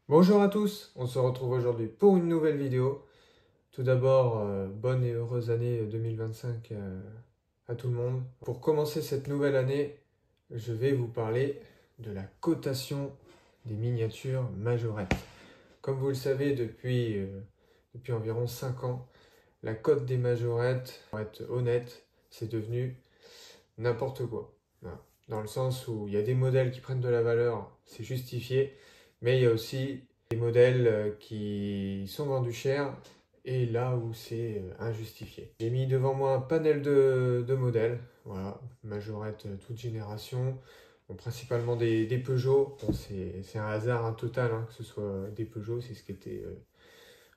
Bonjour à tous, on se retrouve aujourd'hui pour une nouvelle vidéo. Tout d'abord, bonne et heureuse année 2025 à tout le monde. Pour commencer cette nouvelle année, je vais vous parler de la cotation des miniatures majorettes. Comme vous le savez, depuis environ 5 ans, la cote des majorettes, pour être honnête, c'est devenu n'importe quoi. Voilà. Dans le sens où il y a des modèles qui prennent de la valeur, c'est justifié, mais il y a aussi des modèles qui sont vendus cher et là où c'est injustifié. J'ai mis devant moi un panel de modèles, voilà, majorette toute génération, bon, principalement des Peugeot. Bon, c'est un hasard un total hein, que ce soit des Peugeot, c'est ce qui était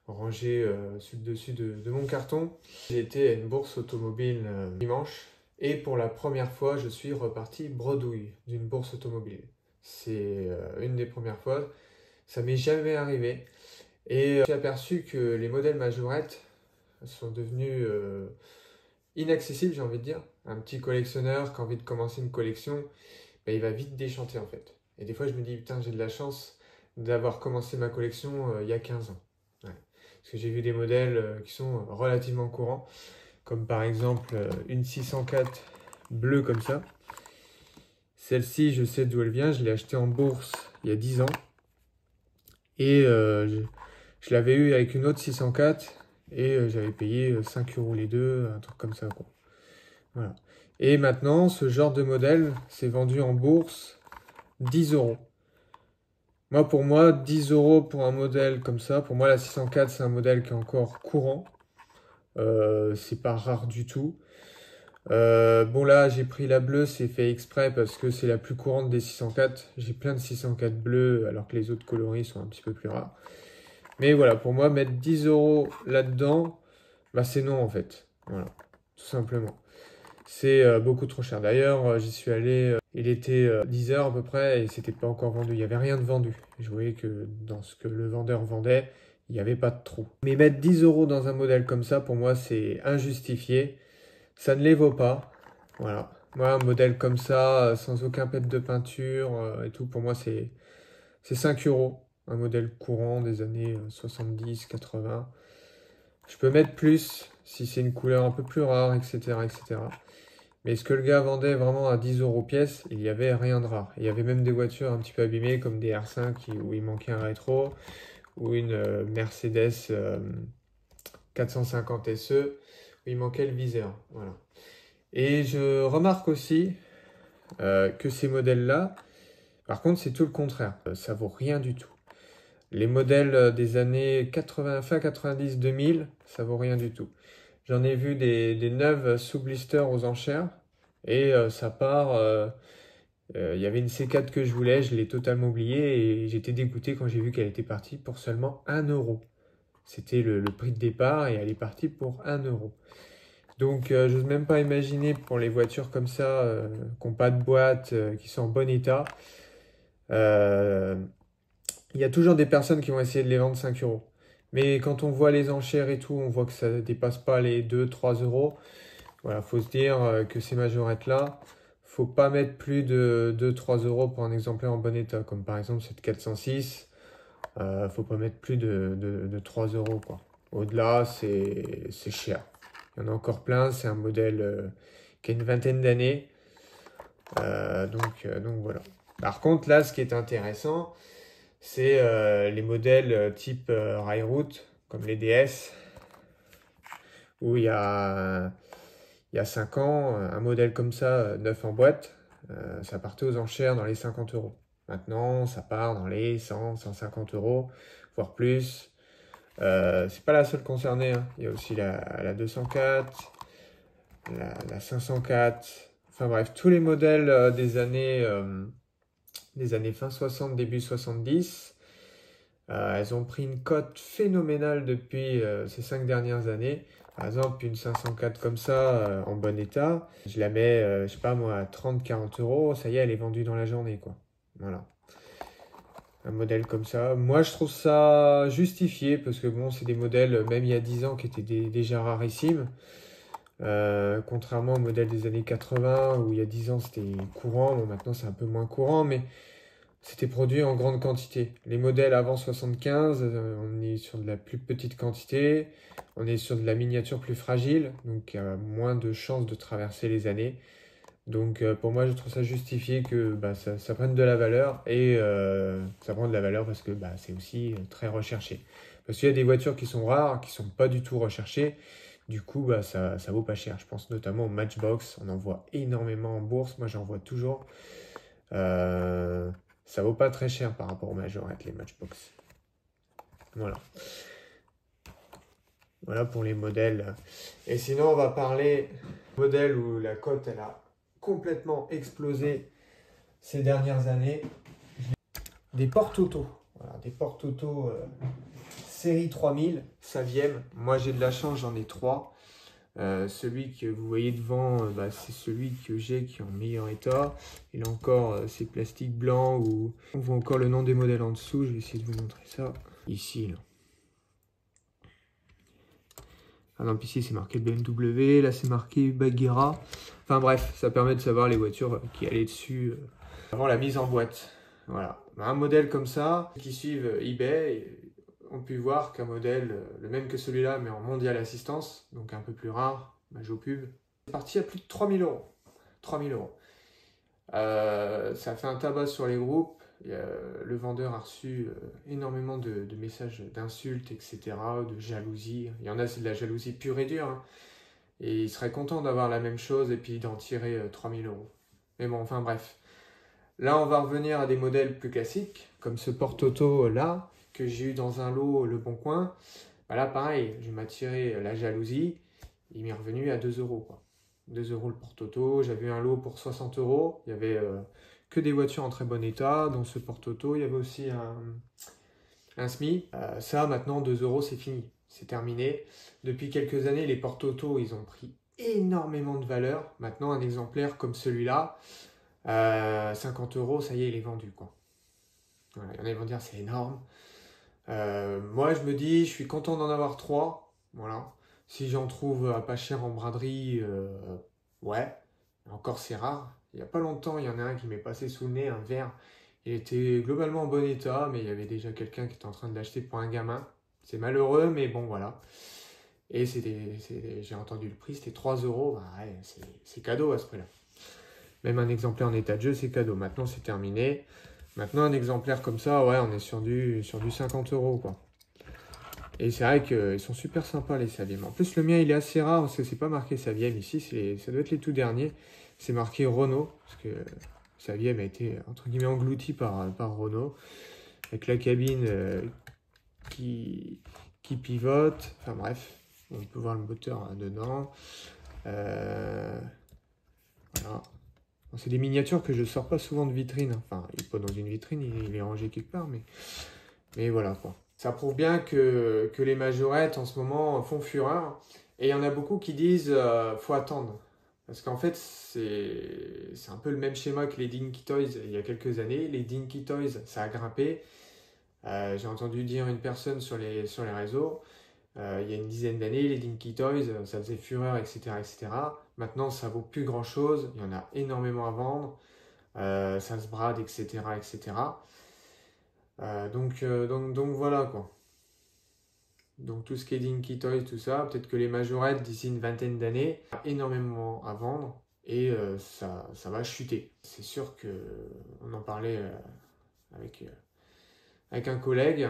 rangé sur le dessus de mon carton. J'ai été à une bourse automobile dimanche et pour la première fois, je suis reparti bredouille d'une bourse automobile. C'est une des premières fois. Ça m'est jamais arrivé. Et j'ai aperçu que les modèles majorettes sont devenus inaccessibles, j'ai envie de dire. Un petit collectionneur qui a envie de commencer une collection, ben, il va vite déchanter en fait. Et des fois, je me dis, putain, j'ai de la chance d'avoir commencé ma collection il y a 15 ans. Ouais. Parce que j'ai vu des modèles qui sont relativement courants, comme par exemple une 604 bleue comme ça. Celle-ci, je sais d'où elle vient, je l'ai achetée en bourse il y a 10 ans. Et je l'avais eu avec une autre 604 et j'avais payé 5 euros les deux, un truc comme ça, quoi. Voilà. Et maintenant, ce genre de modèle, c'est vendu en bourse 10 euros. Pour moi, 10 euros pour un modèle comme ça, pour moi, la 604, c'est un modèle qui est encore courant. C'est pas rare du tout. Bon, là, j'ai pris la bleue, c'est fait exprès parce que c'est la plus courante des 604. J'ai plein de 604 bleus, alors que les autres coloris sont un petit peu plus rares. Mais voilà, pour moi, mettre 10 euros là-dedans, bah c'est non en fait. Voilà, tout simplement. C'est beaucoup trop cher. D'ailleurs, j'y suis allé, il était 10 heures à peu près et c'était pas encore vendu. Il n'y avait rien de vendu. Je voyais que dans ce que le vendeur vendait, il n'y avait pas de trou. Mais mettre 10 euros dans un modèle comme ça, pour moi, c'est injustifié. Ça ne les vaut pas. Voilà. Moi, un modèle comme ça, sans aucun pet de peinture et tout, pour moi, c'est 5 euros. Un modèle courant des années 70, 80. Je peux mettre plus si c'est une couleur un peu plus rare, etc., etc. Mais ce que le gars vendait vraiment à 10 euros pièce, il n'y avait rien de rare. Il y avait même des voitures un petit peu abîmées comme des R5 où il manquait un rétro ou une Mercedes 450 SE où il manquait le viseur. Voilà. Et je remarque aussi que ces modèles-là, par contre, c'est tout le contraire. Ça vaut rien du tout. Les modèles des années 80, fin 90-2000, ça vaut rien du tout. J'en ai vu des neuves sous blister aux enchères et ça part. Il y avait une C4 que je voulais, je l'ai totalement oubliée et j'étais dégoûté quand j'ai vu qu'elle était partie pour seulement 1 euro. C'était le prix de départ et elle est partie pour 1 euro. Donc, je n'ose même pas imaginer pour les voitures comme ça, qui n'ont pas de boîte, qui sont en bon état. Euh, il y a toujours des personnes qui vont essayer de les vendre 5 euros. Mais quand on voit les enchères et tout, on voit que ça ne dépasse pas les 2-3 euros. Voilà, faut se dire que ces majorettes-là, faut pas mettre plus de 2-3 euros pour un exemplaire en bon état. Comme par exemple cette 406, faut pas mettre plus de 3 euros, quoi. Au-delà, c'est cher. Il y en a encore plein, c'est un modèle qui a une vingtaine d'années. Donc voilà. Par contre, là, ce qui est intéressant, c'est les modèles type Railroute, comme les DS, où il y a 5 ans, un modèle comme ça, neuf en boîte, ça partait aux enchères dans les 50 euros. Maintenant, ça part dans les 100, 150 euros, voire plus. C'est pas la seule concernée, hein. Il y a aussi la 204, la 504. Enfin bref, tous les modèles des années fin 60, début 70. Elles ont pris une cote phénoménale depuis ces 5 dernières années. Par exemple, une 504 comme ça, en bon état, je la mets, je sais pas moi, à 30-40 euros. Ça y est, elle est vendue dans la journée, quoi. Voilà. Un modèle comme ça. Moi, je trouve ça justifié parce que bon, c'est des modèles, même il y a 10 ans, qui étaient déjà rarissimes. Contrairement au modèle des années 80 où il y a 10 ans c'était courant. Bon, maintenant c'est un peu moins courant, mais c'était produit en grande quantité. Les modèles avant 75, on est sur de la plus petite quantité, on est sur de la miniature plus fragile, donc moins de chances de traverser les années. Donc pour moi, je trouve ça justifié que ça prenne de la valeur et ça prend de la valeur parce que c'est aussi très recherché. Parce qu'il y a des voitures qui sont rares, qui sont pas du tout recherchées. Du coup, ça vaut pas cher. Je pense notamment au Matchbox. On en voit énormément en bourse. Moi, j'en vois toujours. Ça vaut pas très cher par rapport aux majorettes, les Matchbox. Voilà. Voilà pour les modèles. Et sinon, on va parler modèle où la cote, elle a complètement explosé ces dernières années. Des Porte Auto. Voilà, des Porte Auto série 3000, Saviem. Moi, j'ai de la chance, j'en ai 3. Celui que vous voyez devant, c'est celui que j'ai qui est en meilleur état. Il a encore ces plastiques blancs où on voit encore le nom des modèles en dessous. Je vais essayer de vous montrer ça. Ici, là. Ah non, puis ici c'est marqué BMW, là c'est marqué Bagheera. Enfin bref, ça permet de savoir les voitures qui allaient dessus avant la mise en boîte. Voilà. Un modèle comme ça, qui suivent eBay, ont pu voir qu'un modèle, le même que celui-là, mais en mondial assistance, donc un peu plus rare, Majopub, c'est parti à plus de 3000 euros. 3000 euros. Ça a fait un tabac sur les groupes. Le vendeur a reçu énormément de messages d'insultes, etc., de jalousie. Il y en a, c'est de la jalousie pure et dure. Hein. Et il serait content d'avoir la même chose et puis d'en tirer 3000 euros. Mais bon, enfin bref. Là, on va revenir à des modèles plus classiques, comme ce Porte Auto là, que j'ai eu dans un lot Le Bon Coin. Là, pareil, je m'attirais la jalousie. Il m'est revenu à 2 euros, quoi. 2 euros le Porte Auto. J'avais eu un lot pour 60 euros. Il y avait que des voitures en très bon état. Dans ce Porte Auto, il y avait aussi un SMI. Ça, maintenant, 2 euros, c'est fini. C'est terminé. Depuis quelques années, les Porte Auto, ils ont pris énormément de valeur. Maintenant, un exemplaire comme celui-là, 50 euros, ça y est, il est vendu, quoi. Voilà, il y en a qui vont dire c'est énorme. Moi, je me dis, je suis content d'en avoir 3. Voilà. Si j'en trouve à pas cher en braderie, ouais. Encore, c'est rare. Il n'y a pas longtemps, il y en a un qui m'est passé sous le nez, un verre. Il était globalement en bon état, mais il y avait déjà quelqu'un qui était en train de l'acheter pour un gamin. C'est malheureux, mais bon, voilà. Et j'ai entendu le prix, c'était 3 euros. Ouais, c'est cadeau à ce prix-là. Même un exemplaire en état de jeu, c'est cadeau. Maintenant, c'est terminé. Maintenant, un exemplaire comme ça, ouais, on est sur du 50 euros, quoi. Et c'est vrai qu'ils sont super sympas, les Saviem. En plus, le mien, il est assez rare, parce que c'est pas marqué Saviem ici. Ça doit être les tout derniers. C'est marqué Renault, parce que Saviem a été, entre guillemets, englouti par Renault. Avec la cabine qui pivote. Enfin bref, on peut voir le moteur dedans. Voilà. Bon, c'est des miniatures que je sors pas souvent de vitrine. Enfin, il n'est pas dans une vitrine, il est rangé quelque part, mais voilà quoi. Ça prouve bien que les majorettes en ce moment font fureur. Et il y en a beaucoup qui disent faut attendre. Parce qu'en fait, c'est un peu le même schéma que les Dinky Toys il y a quelques années. Les Dinky Toys, ça a grimpé. J'ai entendu dire une personne sur les réseaux, il y a une dizaine d'années, les Dinky Toys, ça faisait fureur, etc., etc. Maintenant, ça vaut plus grand chose, il y en a énormément à vendre, ça se brade, etc., etc. Donc voilà quoi. Donc tout ce qui est Dinky Toys, tout ça, peut-être que les majorettes d'ici une vingtaine d'années, énormément à vendre et ça va chuter. C'est sûr que on en parlait avec un collègue,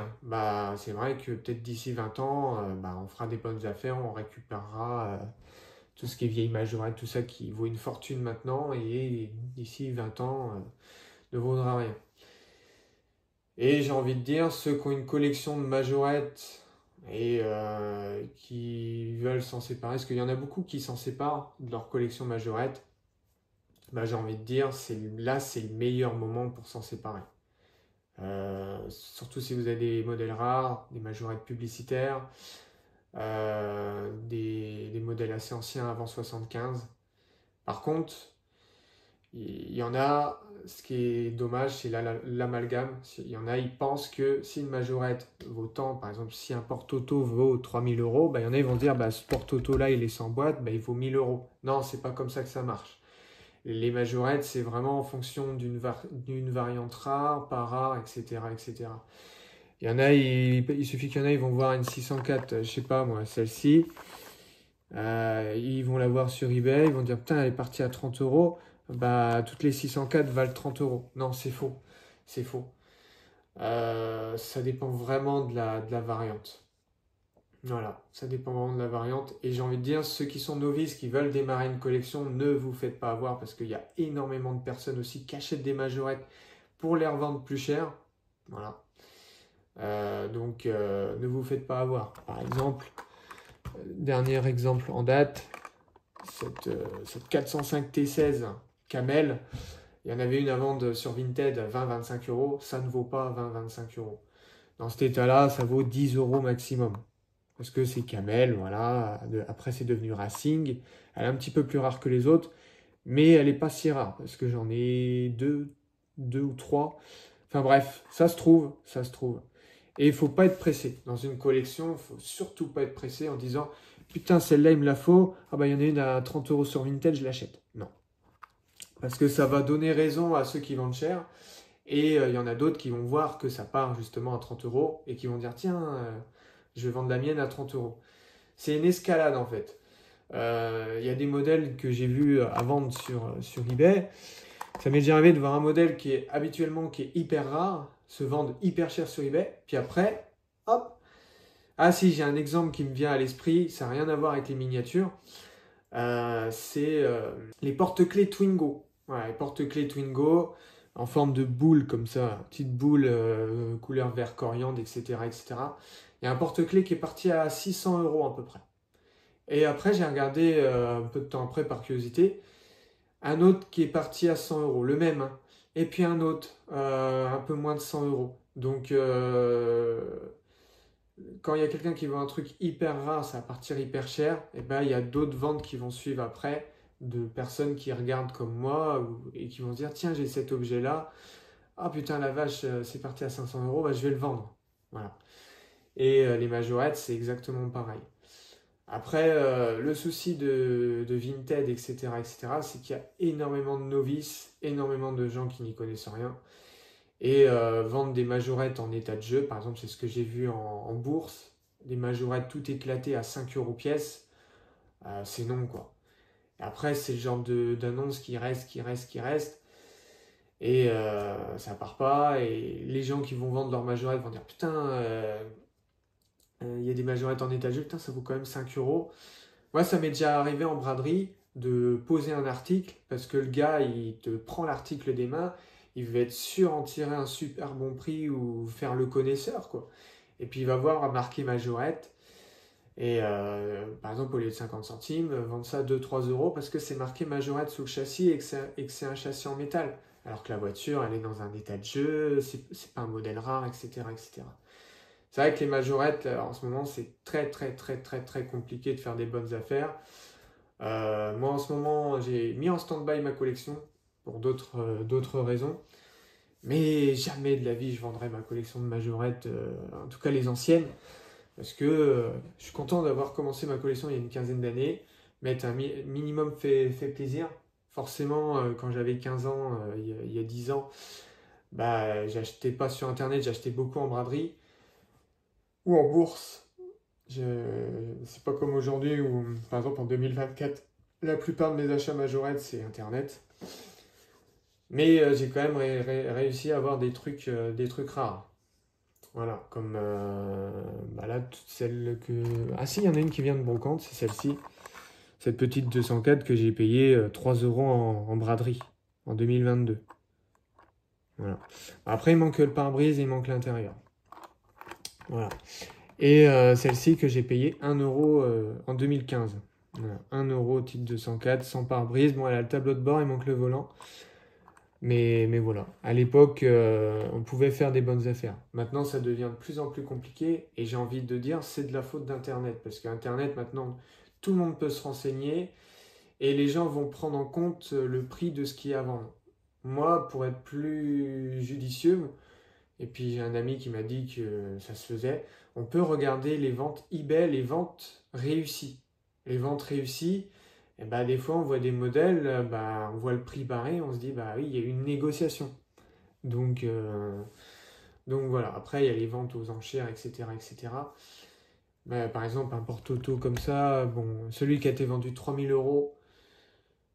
c'est vrai que peut-être d'ici 20 ans, on fera des bonnes affaires, on récupérera tout ce qui est vieille majorette, tout ça qui vaut une fortune maintenant et d'ici 20 ans ne vaudra rien. Et j'ai envie de dire, ceux qui ont une collection de majorettes et qui veulent s'en séparer, parce qu'il y en a beaucoup qui s'en séparent de leur collection majorette, j'ai envie de dire, là c'est le meilleur moment pour s'en séparer. Surtout si vous avez des modèles rares, des majorettes publicitaires, des modèles assez anciens avant 75. Par contre, il y en a, ce qui est dommage, c'est l'amalgame. Il y en a, ils pensent que si une majorette vaut tant, par exemple, si un Porte Auto vaut 3000 euros, il y en a, ils vont dire, ce Porte Auto là, il est sans boîte, il vaut 1000 euros. Non, c'est pas comme ça que ça marche. Les majorettes, c'est vraiment en fonction d'une variante rare, pas rare, etc., etc. Il y en a, il suffit qu'il y en a, ils vont voir une 604, je sais pas moi, celle-ci. Ils vont la voir sur eBay, ils vont dire putain, elle est partie à 30 euros. Bah, toutes les 604 valent 30 euros. Non, c'est faux. C'est faux. Ça dépend vraiment de la variante. Voilà, ça dépend vraiment de la variante. Et j'ai envie de dire, ceux qui sont novices, qui veulent démarrer une collection, ne vous faites pas avoir parce qu'il y a énormément de personnes aussi qui achètent des majorettes pour les revendre plus cher. Voilà. Donc, ne vous faites pas avoir. Par exemple, dernier exemple en date, cette 405 T16 Camel, il y en avait une à vendre sur Vinted à 20-25 euros. Ça ne vaut pas 20-25 euros. Dans cet état-là, ça vaut 10 euros maximum. Parce que c'est Camel, voilà. Après, c'est devenu Racing. Elle est un petit peu plus rare que les autres, mais elle n'est pas si rare, parce que j'en ai deux ou trois. Enfin bref, ça se trouve, ça se trouve. Et il ne faut pas être pressé. Dans une collection, il ne faut surtout pas être pressé en disant « Putain, celle-là, il me la faut. Ah bah, il y en a une à 30 euros sur Vinted, je l'achète. » Non. Parce que ça va donner raison à ceux qui vendent cher. Et il y en a d'autres qui vont voir que ça part justement à 30 euros et qui vont dire « Tiens, je vais vendre la mienne à 30 euros. » C'est une escalade en fait. Il y a des modèles que j'ai vus à vendre sur eBay. Ça m'est déjà arrivé de voir un modèle qui est habituellement qui est hyper rare, se vendre hyper cher sur eBay, puis après, hop. Ah si, j'ai un exemple qui me vient à l'esprit, ça n'a rien à voir avec les miniatures. C'est les porte-clés Twingo. Voilà, les porte-clés Twingo en forme de boule comme ça, petite boule couleur vert coriandre, etc., etc. Il y a un porte-clés qui est parti à 600 euros à peu près. Et après, j'ai regardé un peu de temps après par curiosité, un autre qui est parti à 100 euros, le même, hein. Et puis un autre, un peu moins de 100 euros. Donc, quand il y a quelqu'un qui vend un truc hyper rare, ça va partir hyper cher, et ben il y a d'autres ventes qui vont suivre après, de personnes qui regardent comme moi et qui vont se dire tiens, j'ai cet objet-là, ah putain, la vache, c'est parti à 500 euros, bah, je vais le vendre. Voilà. Et les majorettes, c'est exactement pareil. Après, le souci de Vinted, etc., c'est qu'il y a énormément de novices, énormément de gens qui n'y connaissent rien. Et vendre des majorettes en état de jeu, par exemple, c'est ce que j'ai vu en bourse, des majorettes tout éclatées à 5 euros pièce, c'est non, quoi. Et après, c'est le genre d'annonce qui reste, et ça part pas, et les gens qui vont vendre leurs majorettes vont dire, putain, il y a des majorettes en état de jeu, putain, ça vaut quand même 5 euros. Moi, ça m'est déjà arrivé en braderie de poser un article parce que le gars, il te prend l'article des mains, il veut être sûr en tirer un super bon prix ou faire le connaisseur, quoi. Et puis, il va voir marqué majorette et par exemple, au lieu de 50 centimes, vendre ça 2-3 euros parce que c'est marqué majorette sous le châssis et que c'est un châssis en métal. Alors que la voiture, elle est dans un état de jeu, c'est pas un modèle rare, etc., etc. C'est vrai que les majorettes, en ce moment, c'est très compliqué de faire des bonnes affaires. Moi, en ce moment, j'ai mis en stand-by ma collection pour d'autres raisons. Mais jamais de la vie, je vendrai ma collection de majorettes, en tout cas les anciennes, parce que je suis content d'avoir commencé ma collection il y a une quinzaine d'années. Mettre un minimum fait plaisir. Forcément, quand j'avais 15 ans, il y a 10 ans, bah, j'achetais pas sur Internet, j'achetais beaucoup en braderie ou en bourse. C'est pas comme aujourd'hui où, par exemple, en 2024, la plupart de mes achats majorettes, c'est Internet. Mais j'ai quand même réussi à avoir des trucs rares. Voilà, comme bah là, toutes celles que... Ah si, il y en a une qui vient de Brocante, c'est celle-ci. Cette petite 204 que j'ai payée 3 euros en braderie, en 2022. Voilà. Après, il manque le pare-brise et il manque l'intérieur. Voilà. Et celle-ci que j'ai payée 1 euro en 2015. Voilà. 1 euro titre 204, sans pare-brise. Bon, elle a le tableau de bord, il manque le volant. Mais voilà, à l'époque, on pouvait faire des bonnes affaires. Maintenant, ça devient de plus en plus compliqué. Et j'ai envie de dire, c'est de la faute d'Internet. Parce qu'Internet, maintenant, tout le monde peut se renseigner. Et les gens vont prendre en compte le prix de ce qu'il y a à vendre. Moi, pour être plus judicieux, et puis j'ai un ami qui m'a dit que ça se faisait, on peut regarder les ventes eBay, les ventes réussies. Les ventes réussies, Et bah, des fois, on voit des modèles, on voit le prix barré, on se dit, bah oui, il y a eu une négociation. Donc, voilà, après, il y a les ventes aux enchères, etc. etc. Par exemple, un porte-auto comme ça, bon, celui qui a été vendu 3000 euros,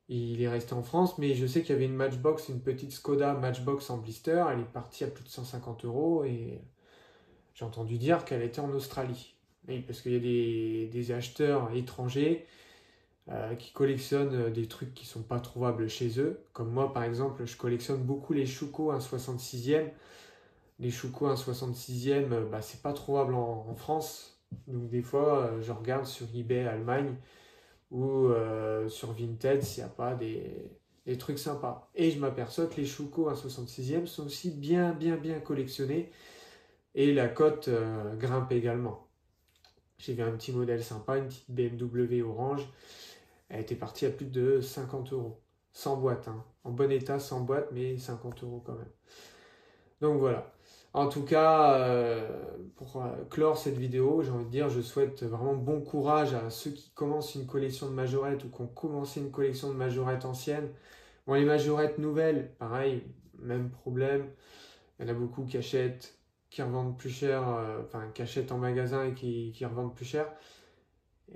il est resté en France, mais je sais qu'il y avait une Matchbox, une petite Skoda Matchbox en blister, elle est partie à plus de 150 euros et j'ai entendu dire qu'elle était en Australie. Oui, parce qu'il y a des acheteurs étrangers qui collectionnent des trucs qui ne sont pas trouvables chez eux. Comme moi, par exemple, je collectionne beaucoup les Schuko 1,66e. Les Schuko 1,66e, c'est pas trouvable en France. Donc des fois, je regarde sur eBay Allemagne ou sur Vinted s'il n'y a pas des trucs sympas. Et je m'aperçois que les Schuko 1,66e sont aussi bien collectionnés et la cote grimpe également. J'ai vu un petit modèle sympa, une petite BMW orange. Elle était partie à plus de 50 euros. Sans boîte, hein. En bon état, sans boîte, mais 50 euros quand même. Donc voilà. En tout cas, pour clore cette vidéo, j'ai envie de dire, je souhaite vraiment bon courage à ceux qui commencent une collection de majorettes ou qui ont commencé une collection de majorettes anciennes. Bon, les majorettes nouvelles, pareil, même problème. Il y en a beaucoup qui achètent, qui revendent plus cher, qui achètent en magasin et qui revendent plus cher.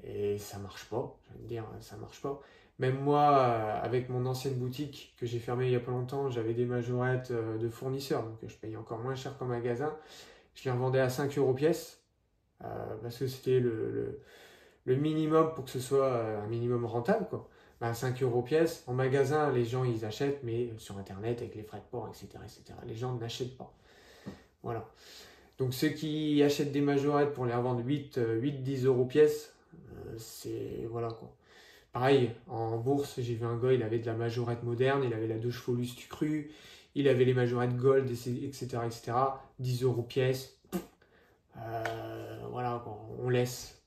Et ça marche pas, je vais te dire, ça marche pas. Même moi, avec mon ancienne boutique que j'ai fermée il y a pas longtemps, j'avais des majorettes de fournisseurs, donc je payais encore moins cher qu'en magasin. Je les revendais à 5 euros pièce, parce que c'était le minimum pour que ce soit un minimum rentable, quoi. 5 euros pièce. En magasin, les gens, ils achètent, mais sur Internet, avec les frais de port, etc., etc., les gens n'achètent pas. Voilà. Donc ceux qui achètent des majorettes pour les revendre 8-10 euros pièce, c'est... Voilà, quoi. Pareil, en bourse, j'ai vu un gars, il avait de la majorette moderne, il avait la 2 chevaux Lustu Cru, il avait les majorettes Gold, etc., etc. 10 euros pièce. Voilà, quoi. On laisse.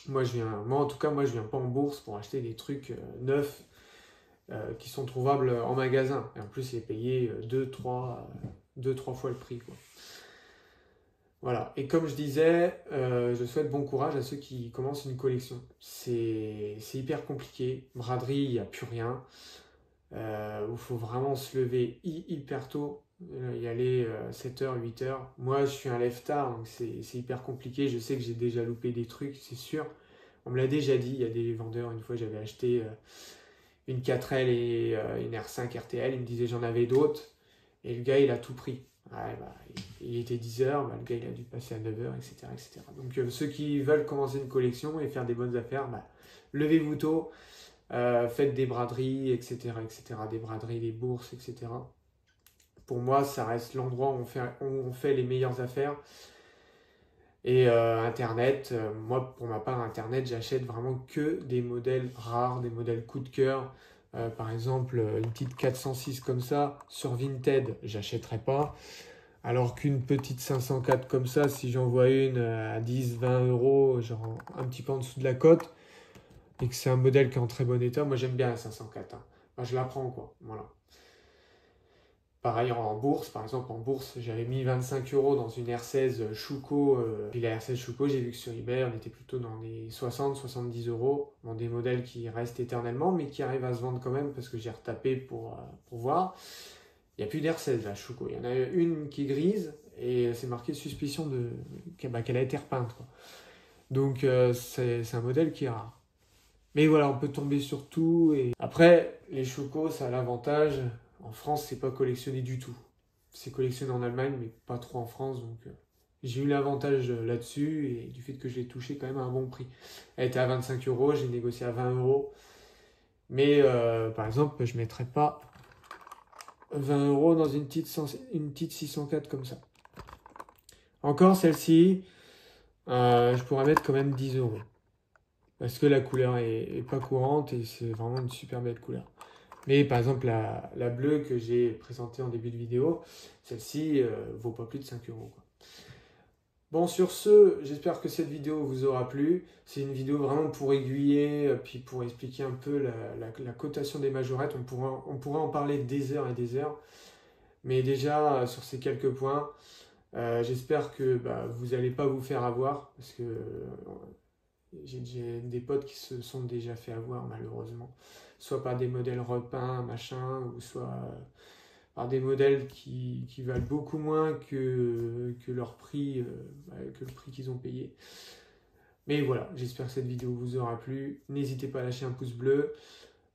Moi, en tout cas, moi, je viens pas en bourse pour acheter des trucs neufs qui sont trouvables en magasin. Et en plus, il est payé 2-3 fois le prix, quoi. Voilà, et comme je disais, je souhaite bon courage à ceux qui commencent une collection. C'est hyper compliqué, braderie, il n'y a plus rien. Il faut vraiment se lever hyper tôt, y aller 7h, 8h. Moi, je suis un lève-tard, donc c'est hyper compliqué. Je sais que j'ai déjà loupé des trucs, c'est sûr. On me l'a déjà dit, il y a des vendeurs, une fois j'avais acheté une 4L et une R5 RTL, il me disait j'en avais d'autres, et le gars il a tout pris. Ouais, il était 10h, le gars il a dû passer à 9h, etc., etc. Donc ceux qui veulent commencer une collection et faire des bonnes affaires, levez-vous tôt, faites des braderies, etc., etc., des braderies, des bourses, etc. Pour moi, ça reste l'endroit où on fait les meilleures affaires. Et Internet, moi pour ma part, Internet, j'achète vraiment que des modèles rares, des modèles coup de cœur. Par exemple, une petite 406 comme ça, sur Vinted, j'achèterais pas. Alors qu'une petite 504 comme ça, si j'en vois une à 10-20 euros, genre un petit peu en dessous de la cote, et que c'est un modèle qui est en très bon état, moi j'aime bien la 504. Hein. Je la prends, quoi. Voilà. Pareil en bourse, par exemple en bourse, j'avais mis 25 euros dans une R16 Schuko. Puis la R16 Schuko, j'ai vu que sur eBay, on était plutôt dans les 60-70 euros. Bon, des modèles qui restent éternellement, mais qui arrivent à se vendre quand même parce que j'ai retapé pour voir. Il n'y a plus d'R16 là, Schuko. Il y en a une qui est grise et c'est marqué suspicion qu'elle a été repeinte, quoi. Donc c'est un modèle qui est rare. Mais voilà, on peut tomber sur tout. Et après, les Schuko, ça a l'avantage. En France, c'est pas collectionné du tout. C'est collectionné en Allemagne, mais pas trop en France. Donc, j'ai eu l'avantage là-dessus et du fait que je l'ai touché quand même à un bon prix. Elle était à 25 euros, j'ai négocié à 20 euros. Mais par exemple, je ne mettrais pas 20 euros dans une petite 604 comme ça. Encore celle-ci, je pourrais mettre quand même 10 euros. Parce que la couleur est pas courante et c'est vraiment une super belle couleur. Mais par exemple, la bleue que j'ai présentée en début de vidéo, celle-ci vaut pas plus de 5 euros, quoi. Bon, sur ce, j'espère que cette vidéo vous aura plu. C'est une vidéo vraiment pour aiguiller, puis pour expliquer un peu la cotation des majorettes. On pourrait en parler des heures et des heures. Mais déjà, sur ces quelques points, j'espère que vous n'allez pas vous faire avoir. Parce que J'ai des potes qui se sont déjà fait avoir malheureusement, soit par des modèles repeints, machin, ou soit par des modèles qui valent beaucoup moins que leur prix, que le prix qu'ils ont payé. Mais voilà, j'espère que cette vidéo vous aura plu. N'hésitez pas à lâcher un pouce bleu,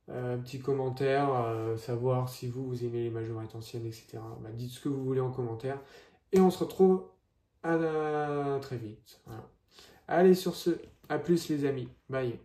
un petit commentaire, savoir si vous aimez les majorettes anciennes, etc. Bah, dites ce que vous voulez en commentaire. Et on se retrouve très vite. Voilà. Allez, sur ce, à plus les amis. Bye.